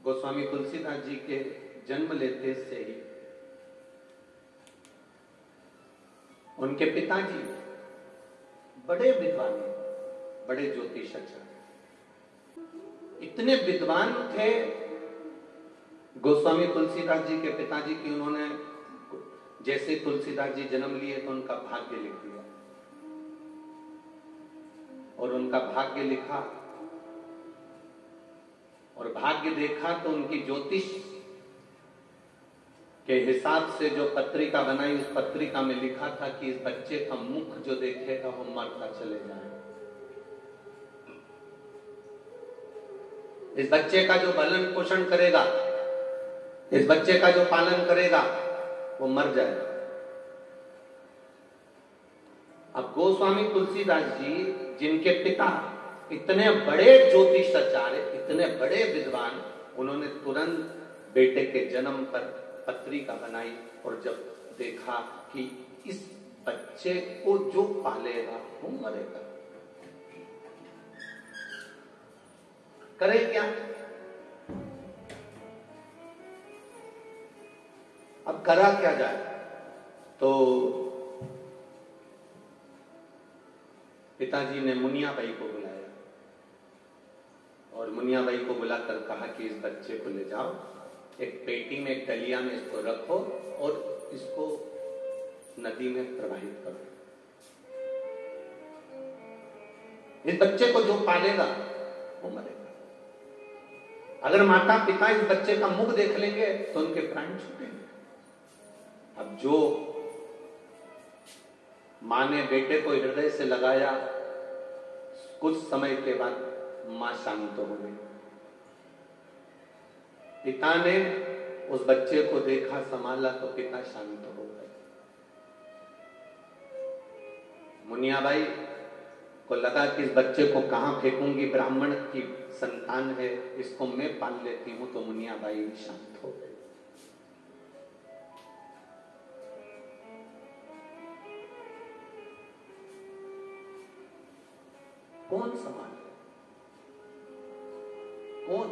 गोस्वामी तुलसीदास जी के जन्म लेते से ही उनके पिताजी बड़े विद्वान, बड़े ज्योतिषाचार्य, इतने विद्वान थे गोस्वामी तुलसीदास जी के पिताजी की। उन्होंने जैसे तुलसीदास जी जन्म लिए तो उनका भाग्य लिख दिया, और उनका भाग्य लिखा और भाग्य देखा तो उनकी ज्योतिष के हिसाब से जो पत्रिका बनाई, उस पत्रिका में लिखा था कि इस बच्चे का मुख जो देखेगा वो मरता चले जाए, इस बच्चे का जो पालन पोषण करेगा, इस बच्चे का जो पालन करेगा वो मर जाएगा। अब गोस्वामी तुलसीदास जी जिनके पिता इतने बड़े ज्योतिषाचार्य, इतने बड़े विद्वान, उन्होंने तुरंत बेटे के जन्म पर पत्रिका बनाई और जब देखा कि इस बच्चे को जो पालेगा वो मरेगा, करे क्या? अब करा क्या जाए? तो पिताजी ने मुनियाबाई को बुलाया और मुनियाबाई को बुलाकर कहा कि इस बच्चे को ले जाओ, एक पेटी में, एक डलिया में इसको रखो और इसको नदी में प्रवाहित करो। इस बच्चे को जो पालेगा वो मरेगा। अगर माता पिता इस बच्चे का मुख देख लेंगे तो उनके प्राण छूटेंगे। अब जो मां ने बेटे को हृदय से लगाया, कुछ समय के बाद मां शांत हो गई। पिता ने उस बच्चे को देखा, संभाला तो पिता शांत हो गए। मुनियाबाई को लगा कि इस बच्चे को कहां फेंकूंगी, ब्राह्मण की संतान है, इसको मैं पाल लेती हूं, तो मुनियाबाई शांत हो गई। कौन संभाले? कौन?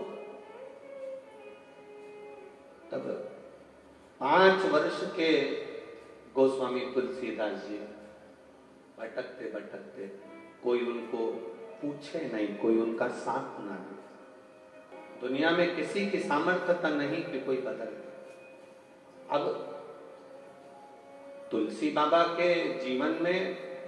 तब 5 वर्ष के गोस्वामी तुलसीदास जी भटकते भटकते, कोई उनको पूछे नहीं, कोई उनका साथ ना दे। दुनिया में किसी की सामर्थ्यता नहीं कि कोई बदल। अब तुलसी बाबा के जीवन में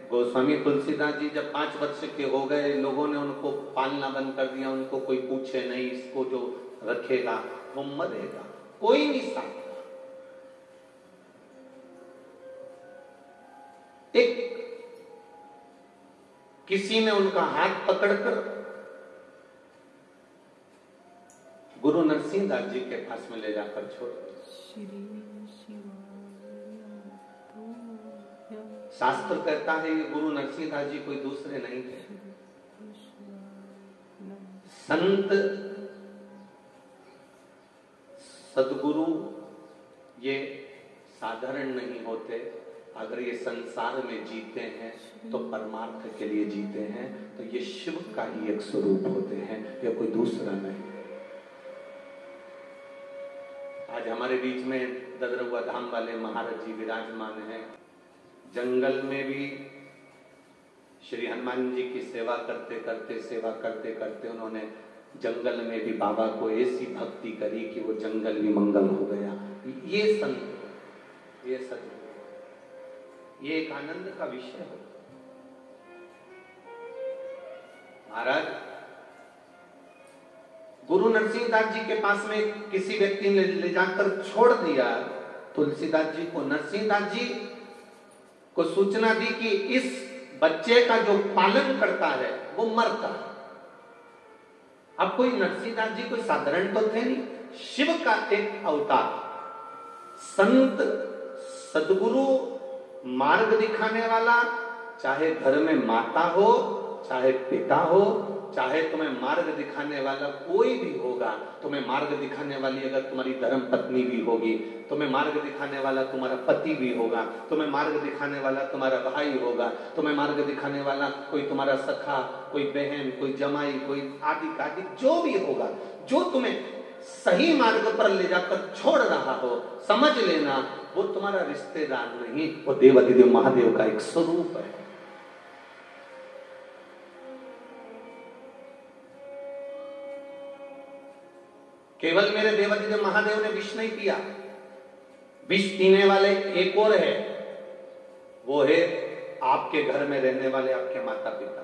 गोस्वामी तुलसीदास जी जब 5 वर्ष के हो गए, लोगों ने उनको पालना बंद कर दिया, उनको कोई पूछे नहीं, इसको जो रखेगा वो मरेगा, कोई नहीं साथ। एक किसी ने उनका हाथ पकड़कर गुरु नरसिंह दास जी के पास में ले जाकर छोड़ दिया। शास्त्र कहता है ये गुरु नरसिंह दास जी कोई दूसरे नहीं थे। संत सदगुरु ये साधारण नहीं होते। अगर ये संसार में जीते हैं तो परमार्थ के लिए जीते हैं, तो ये शिव का ही एक स्वरूप होते हैं, ये कोई दूसरा नहीं। आज हमारे बीच में ददरुआ धाम वाले महाराज जी विराजमान हैं। जंगल में भी श्री हनुमान जी की सेवा करते करते उन्होंने जंगल में भी बाबा को ऐसी भक्ति करी कि वो जंगल भी मंगल हो गया। ये संत, ये सत्य, ये एक आनंद का विषय हो। महाराज गुरु नरसिंह दास जी के पास में किसी व्यक्ति ने ले जाकर छोड़ दिया तुलसीदास जी को। नरसिंह दास जी को सूचना दी कि इस बच्चे का जो पालन करता है वो मरता है। अब कोई नरसिंह दास जी कोई साधारण तो थे नहीं, शिव का एक अवतार, संत सदगुरु, मार्ग दिखाने वाला। चाहे घर में माता हो, चाहे पिता हो, चाहे तुम्हें मार्ग दिखाने वाला कोई भी होगा, तुम्हें मार्ग दिखाने वाली अगर तुम्हारी धर्म पत्नी भी होगी, तुम्हें मार्ग दिखाने वाला तुम्हारा पति भी होगा, तुम्हें मार्ग दिखाने वाला तुम्हारा भाई होगा, तुम्हें मार्ग दिखाने वाला कोई तुम्हारा सखा, कोई बहन, कोई जमाई, कोई आदि आदि जो भी होगा, जो तुम्हें सही मार्ग पर ले जाकर छोड़ रहा हो, समझ लेना वो तुम्हारा रिश्तेदार नहीं, वो देवाधिदेव महादेव का एक स्वरूप है। केवल मेरे देवाधिदेव महादेव ने विष नहीं पिया, विष पीने वाले एक और है, वो है आपके घर में रहने वाले आपके माता पिता।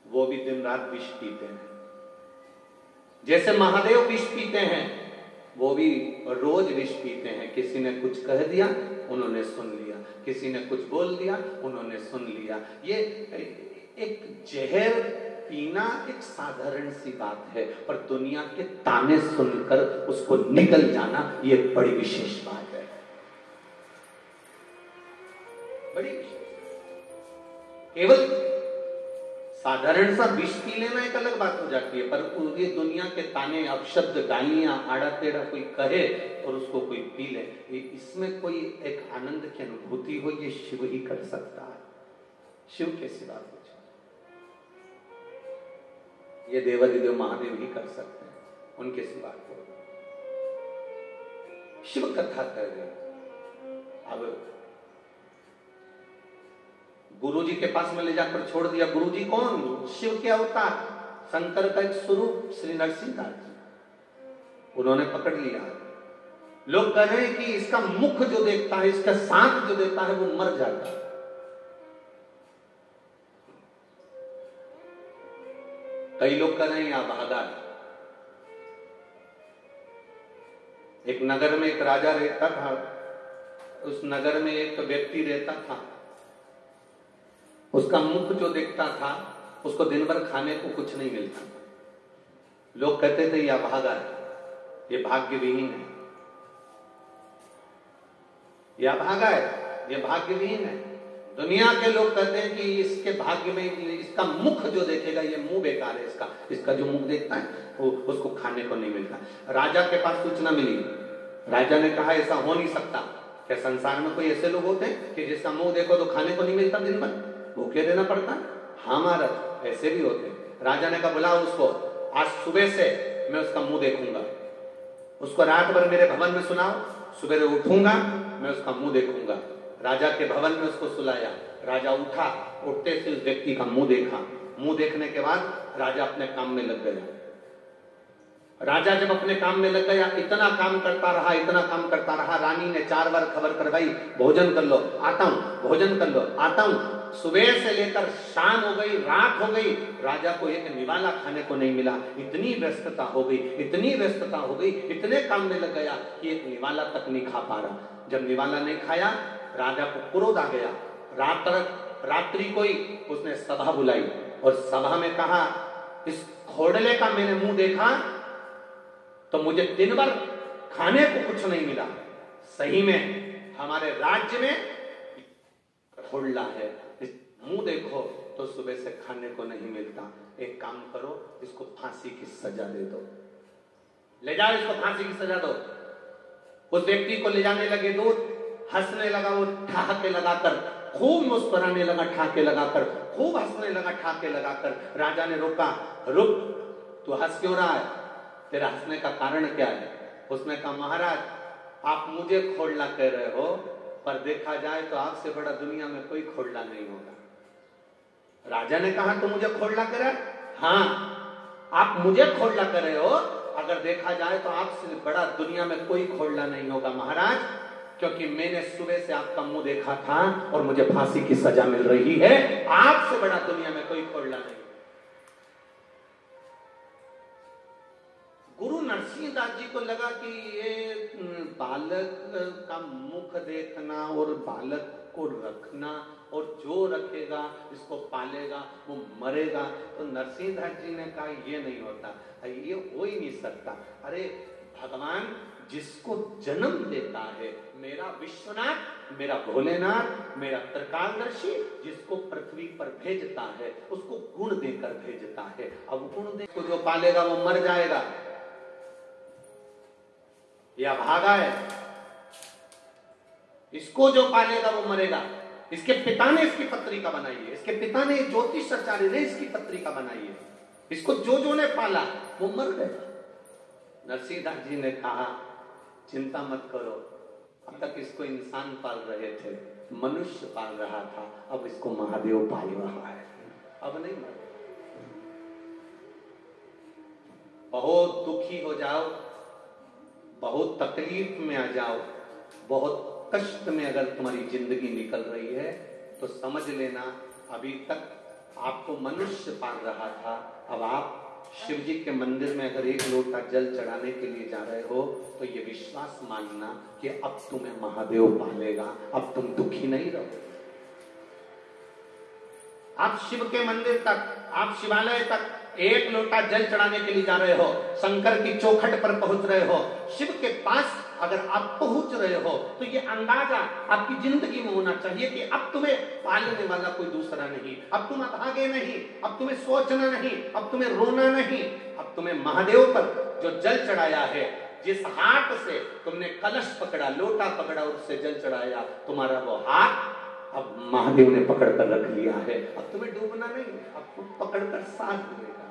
वो भी दिन रात विष पीते हैं। जैसे महादेव विष पीते हैं, वो भी रोज विष पीते हैं। किसी ने कुछ कह दिया, उन्होंने सुन लिया, किसी ने कुछ बोल दिया, उन्होंने सुन लिया। ये एक जहर पीना एक साधारण सी बात है, पर दुनिया के ताने सुनकर उसको निगल जाना ये बड़ी विशेष बात है, बड़ी विशेष। केवल साधारण सा विष पी लेना एक अलग बात हो जाती है, पर पूरी दुनिया के ताने, अपशब्द, गालियां, आड़ा टेढ़ा कोई कहे और उसको कोई पी ले, इसमें कोई एक आनंद की अनुभूति हो, ये शिव ही कर सकता है। शिव के सिवा कुछ ये देवाधिदेव महादेव ही कर सकते हैं, उनके सिवा को। शिव कथा कर रहे। अब गुरुजी के पास में ले जाकर छोड़ दिया। गुरुजी कौन? शिव के अवतार, शंकर का एक स्वरूप श्री नरसिंहदास जी। उन्होंने पकड़ लिया। लोग कह रहे हैं कि इसका मुख जो देखता है, इसका सांप जो देता है, वो मर जाता है। कई लोग कह रहे हैं यहां भागा। एक नगर में एक राजा रहता था, उस नगर में एक व्यक्ति रहता था, उसका मुख जो देखता था, उसको दिन भर खाने को कुछ नहीं मिलता था। लोग कहते थे यह भागा है, ये भाग्यविहीन है, यह भागा है, ये भाग्यविहीन है। दुनिया के लोग कहते हैं कि इसके भाग्य में, इसका मुख जो देखेगा ये मुंह बेकार है, इसका जो मुख देखता है वो उसको खाने को नहीं मिलता। राजा के पास सूचना मिली। राजा ने कहा ऐसा हो नहीं सकता। क्या संसार में कोई ऐसे लोग होते हैं कि जिसका मुंह देखो तो खाने को नहीं मिलता, दिन भर भूखे रहना पड़ता? हाँ महाराज, ऐसे भी होते। राजा ने कहा बुलाओ उसको, आज सुबह से मैं उसका मुंह देखूंगा, उसको रात भर मेरे भवन में सुनाओ, सुबह उठूंगा मैं उसका मुंह देखूंगा। राजा के भवन में उसको सुलाया। राजा उठा, उठते से उस व्यक्ति का मुंह देखा। मुंह देखने के बाद राजा अपने काम में लग गया। राजा जब अपने काम में लग गया, इतना काम करता रहा, इतना काम करता रहा। रानी ने 4 बार खबर करवाई, भोजन कर लो, आता हूं, भोजन कर लो, आता हूं। सुबह से लेकर शाम हो गई, रात हो गई, राजा को एक निवाला खाने को नहीं मिला। इतनी व्यस्तता हो गई, इतनी व्यस्तता हो गई, इतने काम में लग गया कि एक निवाला तक नहीं खा पा रहा। जब निवाला नहीं खाया, राजा को क्रोध आ गया। रात्रि कोई उसने सभा बुलाई और सभा में कहा, इस खोड़ले का मैंने मुंह देखा तो मुझे दिन भर खाने को कुछ नहीं मिला। सही में हमारे राज्य में खोड़ला है, इस मुंह देखो तो सुबह से खाने को नहीं मिलता। एक काम करो, इसको फांसी की सजा दे दो, ले जाओ इसको फांसी की सजा दो। उस व्यक्ति को ले जाने लगे, दूर हंसने लगा, वो ठहाके लगाकर खूब मुस्कुराने लगा, ठहाके लगाकर खूब हंसने लगा, ठहाके लगाकर। राजा ने रोका, रुक, तू हंस क्यों रहा है, तेरा हंसने का कारण क्या है? उसने कहा महाराज, आप मुझे खोड़ला कह रहे हो, पर देखा जाए तो आपसे बड़ा दुनिया में कोई खोड़ला नहीं होगा। राजा ने कहा तो मुझे खोड़ला कह रहा है? हाँ, आप मुझे खोड़ला कर रहे हो, अगर देखा जाए तो आपसे बड़ा दुनिया में कोई खोड़ला नहीं होगा महाराज, क्योंकि मैंने सुबह से आपका मुंह देखा था और मुझे फांसी की सजा मिल रही है। आपसे बड़ा दुनिया में कोई खोड़ला नहीं। गुरु नरसिंहदास जी को लगा कि ये बालक का मुख देखना और बालक को रखना, और जो रखेगा इसको पालेगा वो मरेगा। तो नरसिंहदास जी ने कहा ये नहीं होता, ये हो ही नहीं सकता। अरे भगवान जिसको जन्म देता है, मेरा विश्वनाथ, मेरा भोलेनाथ, मेरा त्रिकालदर्शी, जिसको पृथ्वी पर भेजता है उसको गुण देकर भेजता है। अब गुण देखो, जो पालेगा वो मर जाएगा, या भागा है, इसको जो पालेगा वो मरेगा। इसके पिता ने इसकी पत्रिका बनाई है, इसके पिता ने ज्योतिषाचार्य ने इसकी पत्रिका बनाई है। इसको जो ने पाला वो मर गया। नरसिंहदास जी ने कहा चिंता मत करो, अब तक इसको इंसान पाल रहे थे, मनुष्य पाल रहा था, अब इसको महादेव पाल रहा है, अब नहीं मर। बहुत दुखी हो जाओ, बहुत तकलीफ में आ जाओ, बहुत कष्ट में अगर तुम्हारी जिंदगी निकल रही है तो समझ लेना अभी तक आपको मनुष्य पाल रहा था, अब आप शिव जी के मंदिर में अगर एक लोटा जल चढ़ाने के लिए जा रहे हो तो ये विश्वास मानना कि अब तुम्हें महादेव पालेगा, अब तुम दुखी नहीं रहोगे। आप शिव के मंदिर तक, आप शिवालय तक एक लोटा जल चढ़ाने के लिए जा रहे हो, शंकर की चौखट पर पहुंच रहे हो, शिव के पास अगर आप पहुंच रहे हो तो ये अंदाजा आपकी जिंदगी में होना चाहिए कि अब तुम्हें पालने वाला कोई दूसरा नहीं, अब तुम अभागे नहीं, अब तुम्हें सोचना नहीं, अब तुम्हें रोना नहीं, अब तुम्हें महादेव पर जो जल चढ़ाया है, जिस हाथ से तुमने कलश पकड़ा, लोटा पकड़ा, उससे जल चढ़ाया, तुम्हारा वो हाथ अब महादेव ने पकड़ कर रख लिया है, अब तुम्हें डूबना नहीं, अब तुम पकड़ कर साथ लेगा।